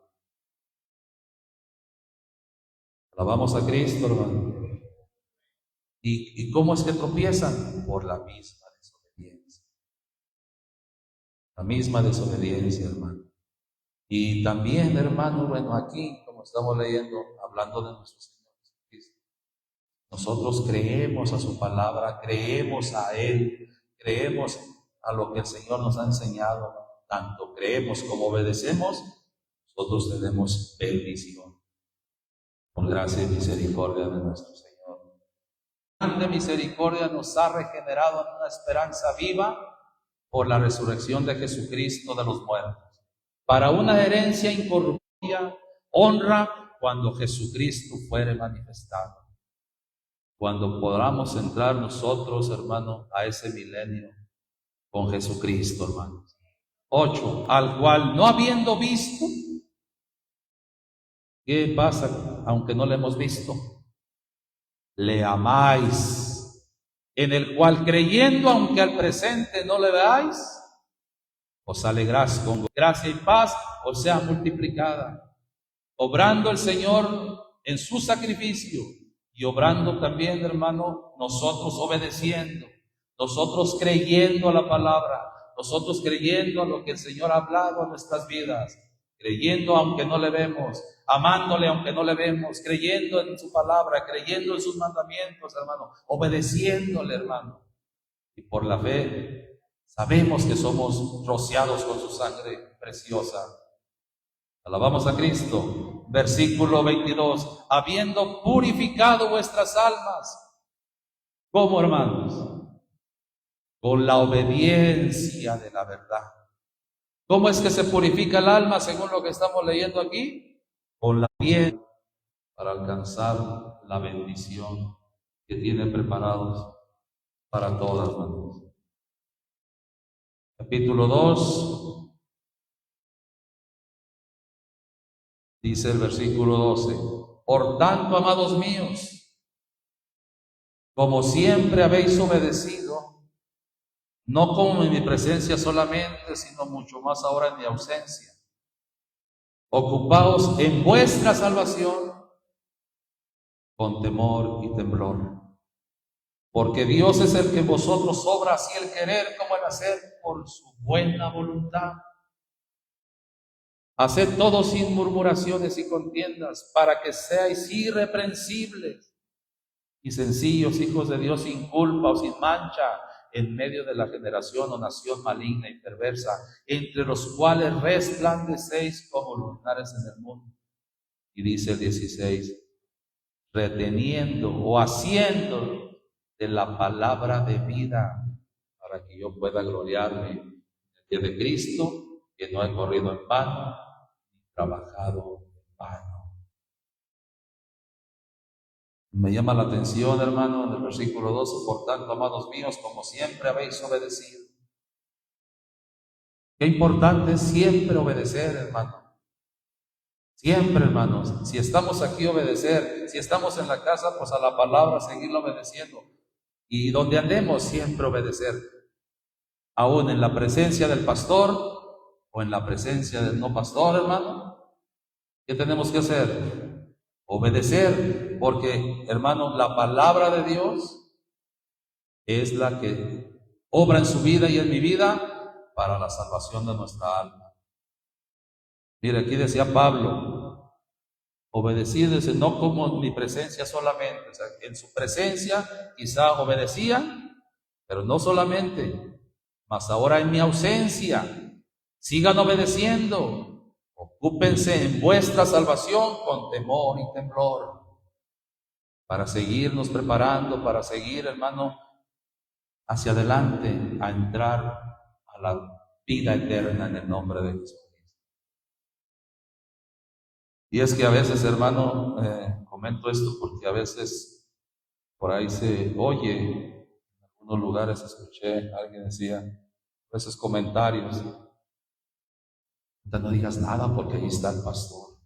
Alabamos a Cristo, hermano. ¿Y cómo es que tropiezan? Por la misma desobediencia. La misma desobediencia, hermano. Y también, hermano, bueno, aquí, como estamos leyendo, hablando de nuestro Señor Jesucristo, nosotros creemos a su palabra, creemos a Él, creemos a lo que el Señor nos ha enseñado. Tanto creemos como obedecemos, nosotros tenemos bendición. Por gracia y misericordia de nuestro Señor. De misericordia nos ha regenerado en una esperanza viva por la resurrección de Jesucristo de los muertos, para una herencia incorruptible, honra cuando Jesucristo fuere manifestado. Cuando podamos entrar nosotros, hermano, a ese milenio con Jesucristo, hermanos. 8. Al cual no habiendo visto, ¿qué pasa aunque no le hemos visto? Le amáis, en el cual creyendo, aunque al presente no le veáis, os alegrás con gracia y paz, os sea multiplicada, obrando el Señor en su sacrificio y obrando también, hermano, nosotros obedeciendo, nosotros creyendo a la palabra, nosotros creyendo a lo que el Señor ha hablado en nuestras vidas, creyendo aunque no le vemos, amándole aunque no le vemos, creyendo en su palabra, creyendo en sus mandamientos, hermano, obedeciéndole, hermano. Y por la fe sabemos que somos rociados con su sangre preciosa. Alabamos a Cristo. Versículo 22. Habiendo purificado vuestras almas. ¿Cómo, hermanos? Con la obediencia de la verdad. ¿Cómo es que se purifica el alma según lo que estamos leyendo aquí? Con la pie para alcanzar la bendición que tiene preparados para todas, hermanos. Capítulo 2, dice el versículo 12: por tanto, amados míos, como siempre habéis obedecido, no como en mi presencia solamente, sino mucho más ahora en mi ausencia, ocupaos en vuestra salvación con temor y temblor, porque Dios es el que en vosotros obra así el querer como el hacer por su buena voluntad. Haced todo sin murmuraciones y contiendas, para que seáis irreprensibles y sencillos hijos de Dios, sin culpa o sin mancha, en medio de la generación o nación maligna y perversa, entre los cuales resplandecéis como luminares en el mundo. Y dice el 16: reteniendo o haciendo de la palabra de vida, para que yo pueda gloriarme en el día de Cristo, que no he corrido en vano, ni trabajado en vano. Me llama la atención, hermano, en el versículo 12: por tanto, amados míos, como siempre habéis obedecido. Qué importante es siempre obedecer, hermano. Siempre, hermanos. Si estamos aquí, obedecer. Si estamos en la casa, pues a la palabra seguirla obedeciendo. Y donde andemos, siempre obedecer. Aún en la presencia del pastor o en la presencia del no pastor, hermano, ¿qué tenemos que hacer? Obedecer, porque, hermano, la palabra de Dios es la que obra en su vida y en mi vida para la salvación de nuestra alma. Mire, aquí decía Pablo: obedecidos, no como en mi presencia solamente. O sea, en su presencia quizá obedecía, pero no solamente, mas ahora en mi ausencia sigan obedeciendo. Ocúpense en vuestra salvación con temor y temblor, para seguirnos preparando, para seguir, hermano, hacia adelante, a entrar a la vida eterna en el nombre de Jesús. Y es que a veces, hermano, comento esto porque a veces por ahí se oye, en algunos lugares escuché, alguien decía, a veces comentarios: no digas nada porque ahí está el pastor,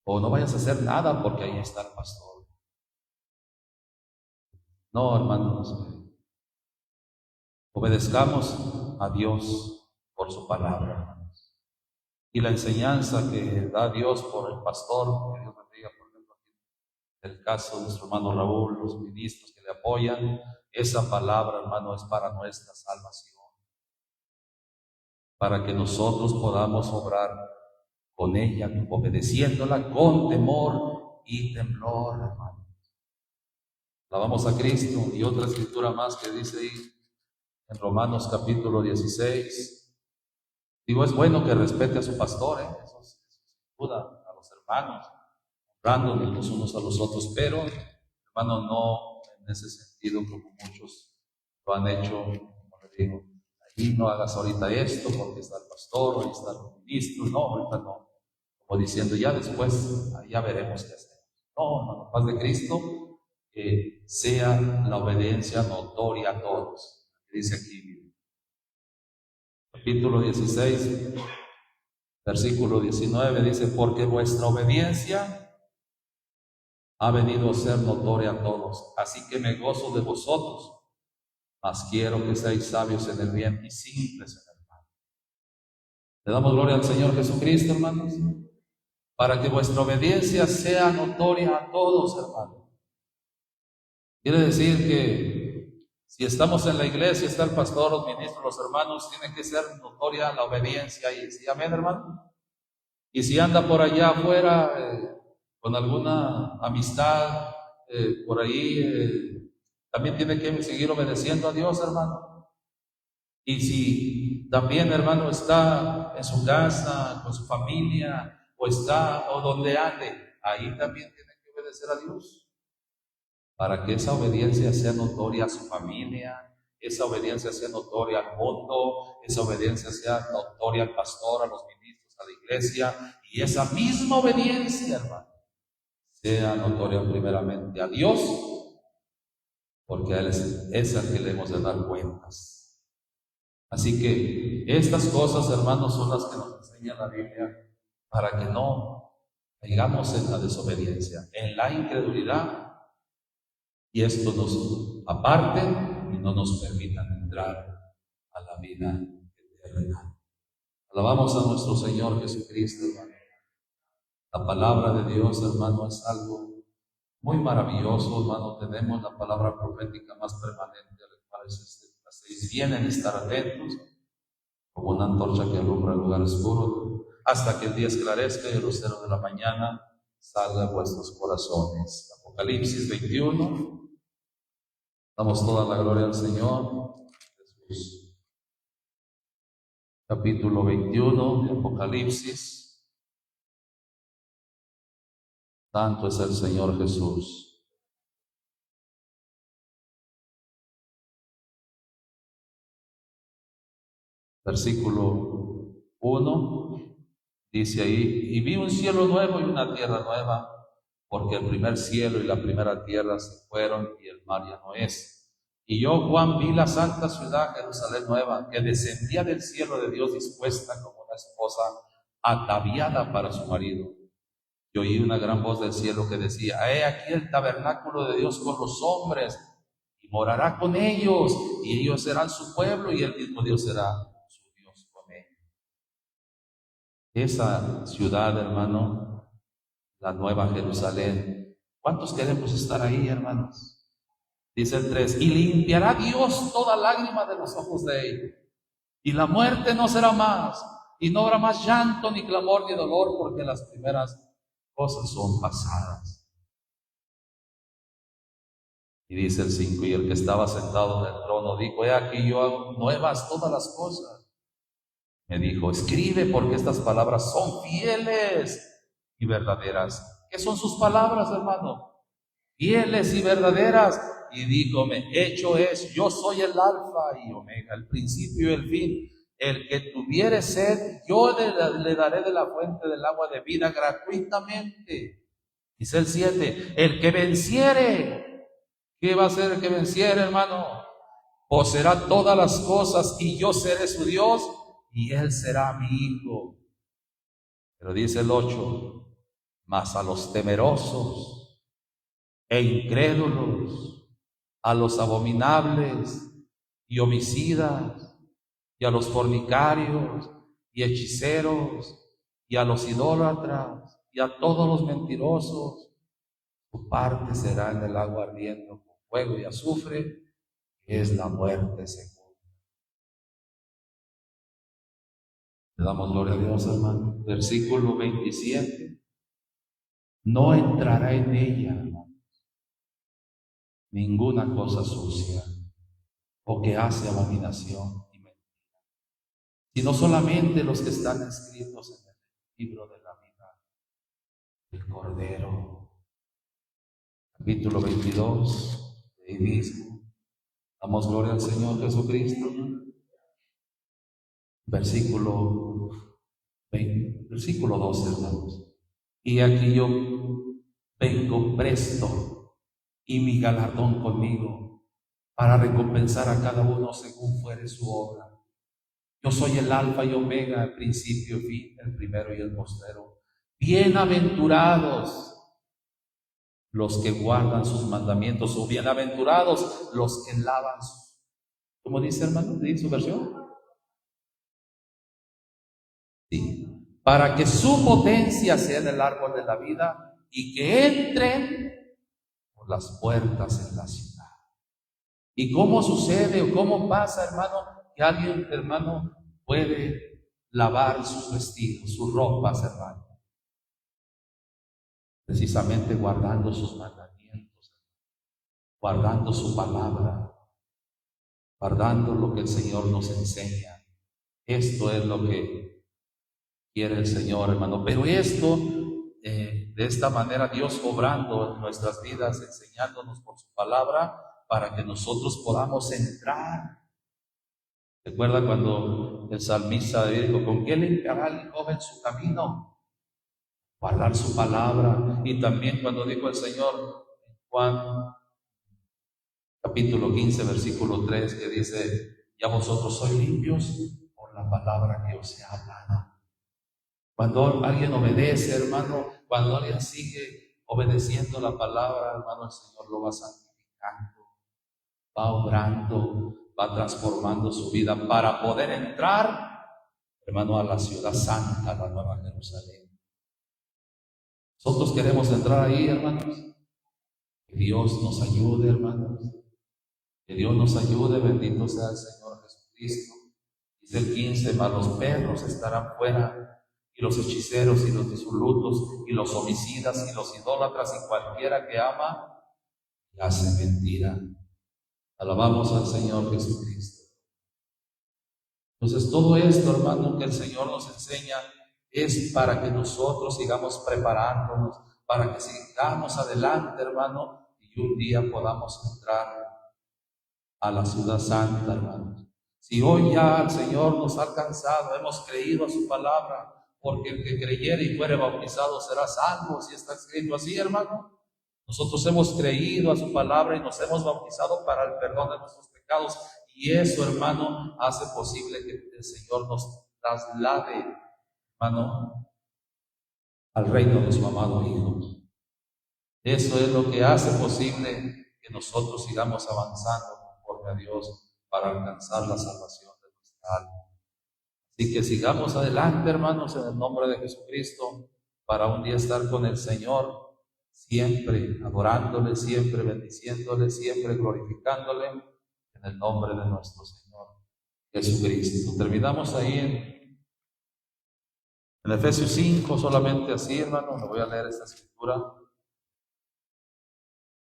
o no vayas a hacer nada porque ahí está el pastor. No, hermanos, obedezcamos a Dios por su palabra, hermanos, y la enseñanza que da Dios por el pastor. Que Dios bendiga, por ejemplo, en el caso de nuestro hermano Raúl, los ministros que le apoyan. Esa palabra, hermano, es para nuestra salvación, para que nosotros podamos obrar con ella, obedeciéndola con temor y temblor, hermano. Alabamos a Cristo. Y otra escritura más que dice ahí en Romanos capítulo 16. Digo, es bueno que respete a su pastor, eso sin duda, a los hermanos, honrándonos los unos a los otros, pero, hermano, no en ese sentido como muchos lo han hecho, como le digo, ahí no hagas ahorita esto porque está el pastor, ahí está el ministro, no, ahorita no, como diciendo, ya después, ya veremos qué hacemos. No, la paz de Cristo, que sea la obediencia notoria a todos. Dice aquí, capítulo 16, versículo 19, dice: porque vuestra obediencia ha venido a ser notoria a todos, así que me gozo de vosotros, mas quiero que seáis sabios en el bien y simples en el mal. Le damos gloria al Señor Jesucristo, hermanos, para que vuestra obediencia sea notoria a todos, hermanos. Quiere decir que si estamos en la iglesia, está el pastor, los ministros, los hermanos, tiene que ser notoria la obediencia ahí. ¿Sí? Amén, hermano. Y si anda por allá afuera con alguna amistad por ahí, también tiene que seguir obedeciendo a Dios, hermano. Y si también, hermano, está en su casa, con su familia, o donde ande, ahí también tiene que obedecer a Dios, para que esa obediencia sea notoria a su familia, esa obediencia sea notoria al mundo, esa obediencia sea notoria al pastor, a los ministros, venimos a la iglesia y esa misma obediencia, hermano, sea notoria primeramente a Dios, porque a Él es al que le hemos de dar cuentas. Así que estas cosas, hermanos, son las que nos enseña la Biblia para que no caigamos en la desobediencia, en la incredulidad, y esto nos aparte y no nos permitan entrar a la vida eterna. Alabamos a nuestro Señor Jesucristo, hermano. La palabra de Dios, hermano, es algo muy maravilloso, hermano. Tenemos la palabra profética más permanente, a la cual hacéis bien en estar atentos, como una antorcha que alumbra el lugar oscuro, hasta que el día esclarezca y el lucero de la mañana salga a vuestros corazones. Apocalipsis 21. Damos toda la gloria al Señor Jesús. Capítulo 21 de Apocalipsis. Santo es el Señor Jesús. Versículo 1 dice ahí: y vi un cielo nuevo y una tierra nueva, porque el primer cielo y la primera tierra se fueron y el mar ya no es. Y yo, Juan, vi la santa ciudad Jerusalén nueva, que descendía del cielo de Dios, dispuesta como una esposa ataviada para su marido. Y oí una gran voz del cielo que decía: he aquí el tabernáculo de Dios con los hombres, y morará con ellos, y ellos serán su pueblo, y el mismo Dios será su Dios con ellos. Esa ciudad, hermano, la nueva Jerusalén, ¿cuántos queremos estar ahí, hermanos? Dice el 3: y limpiará Dios toda lágrima de los ojos de ellos, y la muerte no será más, y no habrá más llanto, ni clamor, ni dolor, porque las primeras cosas son pasadas. Y dice el 5: y el que estaba sentado en el trono dijo: he aquí yo hago nuevas todas las cosas. Me dijo: escribe, porque estas palabras son fieles y verdaderas. ¿Qué son sus palabras, hermano? Fieles y verdaderas. Y díjome: hecho es, yo soy el alfa y omega, el principio y el fin. El que tuviere sed, yo le daré de la fuente del agua de vida gratuitamente. Dice el 7: el que venciere, ¿qué va a hacer el que venciere, hermano? Poseerá todas las cosas, y yo seré su Dios, y él será mi hijo. Pero dice el 8: mas a los temerosos e incrédulos, a los abominables y homicidas, y a los fornicarios y hechiceros, y a los idólatras, y a todos los mentirosos, su parte será en el agua ardiendo con fuego y azufre, que es la muerte segunda. Le damos gloria a Dios, hermano. Versículo 27: no entrará en ella, hermano, ninguna cosa sucia, o que hace abominación y mentira, sino solamente los que están escritos en el libro de la vida del Cordero. Capítulo 22, de ahí mismo. Damos gloria al Señor Jesucristo. Versículo 12, hermanos. Y aquí yo vengo presto, y mi galardón conmigo, para recompensar a cada uno según fuere su obra. Yo soy el alfa y omega, el principio y fin, el primero y el postrero. Bienaventurados los que guardan sus mandamientos, o bienaventurados los que lavan sus... ¿Cómo dice, hermano? ¿Dice su versión? Sí. Para que su potencia sea en el árbol de la vida, y que entren por las puertas en la ciudad. ¿Y cómo sucede o cómo pasa, hermano, que alguien, hermano, puede lavar sus vestidos, sus ropas, hermano? Precisamente guardando sus mandamientos, guardando su palabra, guardando lo que el Señor nos enseña. Esto es lo que quiere el Señor, hermano. Pero esto, de esta manera, Dios obrando en nuestras vidas, enseñándonos por su palabra, para que nosotros podamos entrar Recuerda cuando el salmista dijo: ¿con qué limpiará el joven su camino? Guardar su palabra. Y también cuando dijo el Señor en Juan capítulo 15, versículo 3, que dice: ya vosotros sois limpios por la palabra que os he hablado. Cuando alguien obedece, hermano, cuando alguien sigue obedeciendo la palabra, hermano, el Señor lo va santificando, va obrando, va transformando su vida para poder entrar, hermano, a la ciudad santa, la nueva Jerusalén. Nosotros queremos entrar ahí, hermanos. Que Dios nos ayude, hermanos. Que Dios nos ayude, bendito sea el Señor Jesucristo. Dice el 15: mas los perros estarán fuera, y los hechiceros, y los disolutos, y los homicidas, y los idólatras, y cualquiera que ama y hace mentira. Alabamos al Señor Jesucristo. Entonces, todo esto, hermano, que el Señor nos enseña es para que nosotros sigamos preparándonos, para que sigamos adelante, hermano, y un día podamos entrar a la ciudad santa, hermanos. Si hoy ya el Señor nos ha alcanzado, hemos creído a su palabra, porque el que creyere y fuere bautizado será salvo, si está escrito así, hermano. Nosotros hemos creído a su palabra y nos hemos bautizado para el perdón de nuestros pecados, y eso, hermano, hace posible que el Señor nos traslade, hermano, al reino de su amado Hijo. Eso es lo que hace posible que nosotros sigamos avanzando conforme a Dios para alcanzar la salvación de nuestra alma. Así que sigamos adelante, hermanos, en el nombre de Jesucristo, para un día estar con el Señor, siempre adorándole, siempre bendiciéndole, siempre glorificándole, en el nombre de nuestro Señor Jesucristo. Terminamos ahí en Efesios 5, solamente así, hermano. Me voy a leer esta escritura.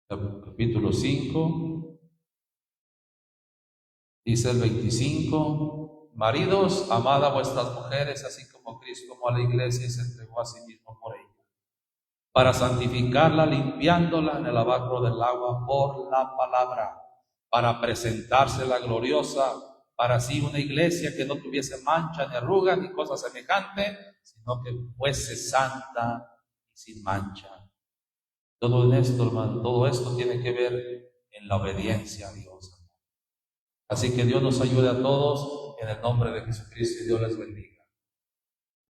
Capítulo 5, dice el 25: maridos, amad a vuestras mujeres, así como Cristo amó a la iglesia y se entregó a sí mismo por ella, para santificarla, limpiándola en el lavacro del agua por la palabra, para presentársela gloriosa, para sí una iglesia que no tuviese mancha, ni arruga, ni cosa semejante, sino que fuese santa y sin mancha. Todo esto, hermano, todo esto tiene que ver en la obediencia a Dios. Así que Dios nos ayude a todos en el nombre de Jesucristo, y Dios les bendiga.